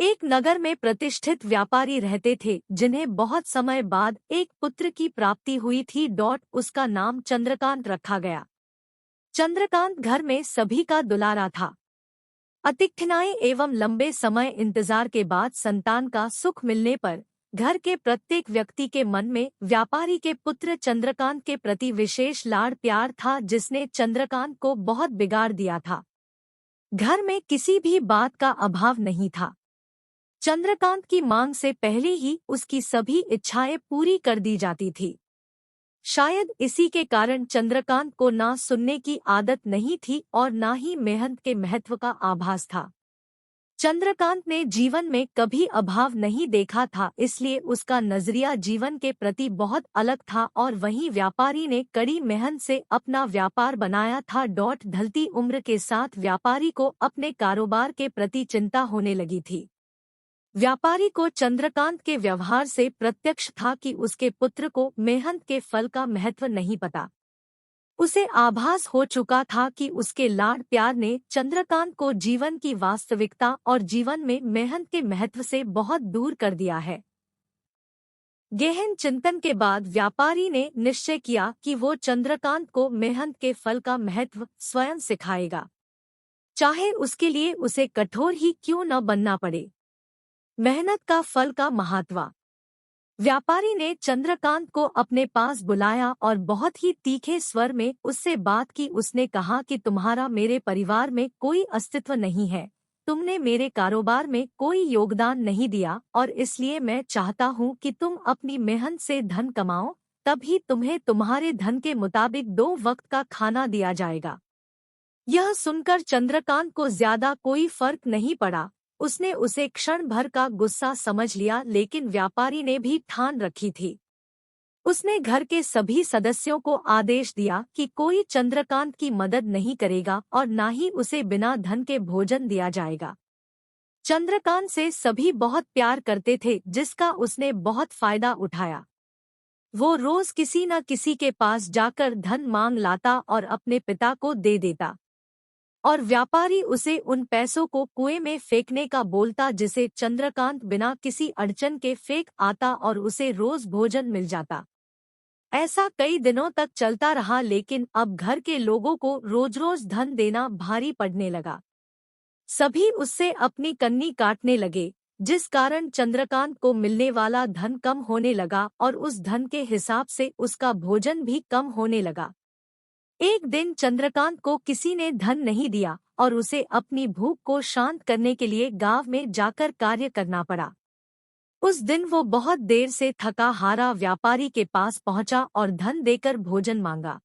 एक नगर में प्रतिष्ठित व्यापारी रहते थे जिन्हें बहुत समय बाद एक पुत्र की प्राप्ति हुई थी। उसका नाम चंद्रकांत रखा गया। चंद्रकांत घर में सभी का दुलारा था। अतिकठिनाई एवं लंबे समय इंतजार के बाद संतान का सुख मिलने पर घर के प्रत्येक व्यक्ति के मन में व्यापारी के पुत्र चंद्रकांत के प्रति विशेष लाड़ प्यार था, जिसने चंद्रकांत को बहुत बिगाड़ दिया था। घर में किसी भी बात का अभाव नहीं था। चंद्रकांत की मांग से पहले ही उसकी सभी इच्छाएं पूरी कर दी जाती थी। शायद इसी के कारण चंद्रकांत को ना सुनने की आदत नहीं थी और ना ही मेहनत के महत्व का आभास था। चंद्रकांत ने जीवन में कभी अभाव नहीं देखा था, इसलिए उसका नजरिया जीवन के प्रति बहुत अलग था। और वहीं व्यापारी ने कड़ी मेहनत से अपना व्यापार बनाया था। ढलती उम्र के साथ व्यापारी को अपने कारोबार के प्रति चिंता होने लगी थी। व्यापारी को चंद्रकांत के व्यवहार से प्रत्यक्ष था कि उसके पुत्र को मेहनत के फल का महत्व नहीं पता। उसे आभास हो चुका था कि उसके लाड़ प्यार ने चंद्रकांत को जीवन की वास्तविकता और जीवन में मेहनत के महत्व से बहुत दूर कर दिया है। गहन चिंतन के बाद व्यापारी ने निश्चय किया कि वो चंद्रकांत को मेहनत के फल का महत्व स्वयं सिखाएगा, चाहे उसके लिए उसे कठोर ही क्यों न बनना पड़े। मेहनत का फल का महत्व। व्यापारी ने चंद्रकांत को अपने पास बुलाया और बहुत ही तीखे स्वर में उससे बात की। उसने कहा कि तुम्हारा मेरे परिवार में कोई अस्तित्व नहीं है, तुमने मेरे कारोबार में कोई योगदान नहीं दिया और इसलिए मैं चाहता हूँ कि तुम अपनी मेहनत से धन कमाओ, तभी तुम्हें तुम्हारे धन के मुताबिक 2 वक्त का खाना दिया जाएगा। यह सुनकर चंद्रकांत को ज्यादा कोई फर्क नहीं पड़ा। उसने उसे क्षण भर का गुस्सा समझ लिया, लेकिन व्यापारी ने भी ठान रखी थी। उसने घर के सभी सदस्यों को आदेश दिया कि कोई चंद्रकांत की मदद नहीं करेगा और ना ही उसे बिना धन के भोजन दिया जाएगा। चंद्रकांत से सभी बहुत प्यार करते थे, जिसका उसने बहुत फायदा उठाया। वो रोज किसी न किसी के पास जाकर धन मांग लाता और अपने पिता को दे देता, और व्यापारी उसे उन पैसों को कुएं में फेंकने का बोलता, जिसे चंद्रकांत बिना किसी अड़चन के फेंक आता और उसे रोज भोजन मिल जाता। ऐसा कई दिनों तक चलता रहा, लेकिन अब घर के लोगों को रोज रोज धन देना भारी पड़ने लगा। सभी उससे अपनी कन्नी काटने लगे, जिस कारण चंद्रकांत को मिलने वाला धन कम होने लगा और उस धन के हिसाब से उसका भोजन भी कम होने लगा। एक दिन चंद्रकांत को किसी ने धन नहीं दिया और उसे अपनी भूख को शांत करने के लिए गांव में जाकर कार्य करना पड़ा। उस दिन वो बहुत देर से थका हारा व्यापारी के पास पहुंचा और धन देकर भोजन मांगा।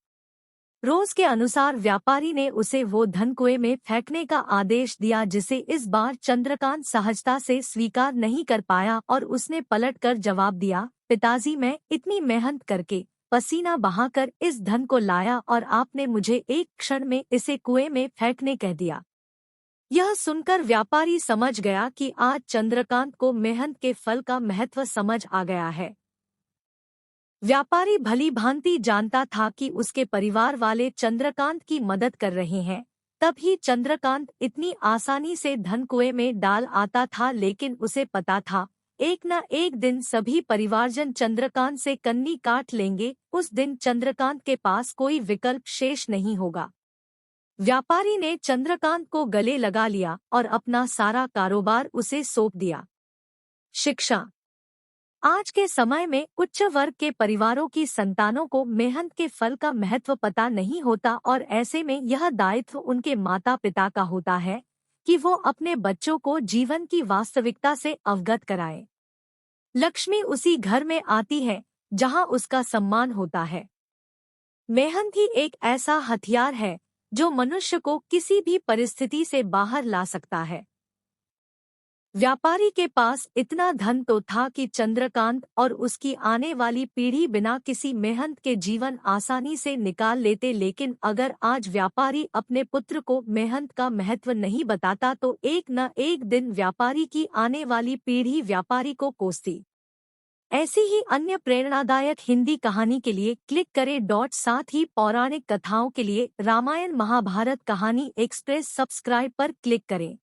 रोज के अनुसार व्यापारी ने उसे वो धन कुएं में फेंकने का आदेश दिया, जिसे इस बार चंद्रकांत सहजता से स्वीकार नहीं कर पाया और उसने पलटकर जवाब दिया, पिताजी, मैं इतनी मेहनत करके पसीना बहाकर इस धन को लाया और आपने मुझे एक क्षण में इसे कुएं में फेंकने कह दिया। यह सुनकर व्यापारी समझ गया कि आज चंद्रकांत को मेहनत के फल का महत्व समझ आ गया है। व्यापारी भली भांति जानता था कि उसके परिवार वाले चंद्रकांत की मदद कर रहे हैं, तभी चंद्रकांत इतनी आसानी से धन कुएं में डाल आता था। लेकिन उसे पता था एक न एक दिन सभी परिवारजन चंद्रकांत से कन्नी काट लेंगे। उस दिन चंद्रकांत के पास कोई विकल्प शेष नहीं होगा। व्यापारी ने चंद्रकांत को गले लगा लिया और अपना सारा कारोबार उसे सौंप दिया। शिक्षा। आज के समय में उच्च वर्ग के परिवारों की संतानों को मेहनत के फल का महत्व पता नहीं होता और ऐसे में यह दायित्व उनके माता पिता का होता है कि वो अपने बच्चों को जीवन की वास्तविकता से अवगत कराएं। लक्ष्मी उसी घर में आती है जहां उसका सम्मान होता है। मेहनत ही एक ऐसा हथियार है जो मनुष्य को किसी भी परिस्थिति से बाहर ला सकता है। व्यापारी के पास इतना धन तो था कि चंद्रकांत और उसकी आने वाली पीढ़ी बिना किसी मेहनत के जीवन आसानी से निकाल लेते, लेकिन अगर आज व्यापारी अपने पुत्र को मेहनत का महत्व नहीं बताता तो एक न एक दिन व्यापारी की आने वाली पीढ़ी व्यापारी को कोसती। ऐसी ही अन्य प्रेरणादायक हिंदी कहानी के लिए क्लिक करें। साथ ही पौराणिक कथाओं के लिए रामायण महाभारत कहानी एक्सप्रेस सब्सक्राइब पर क्लिक करें।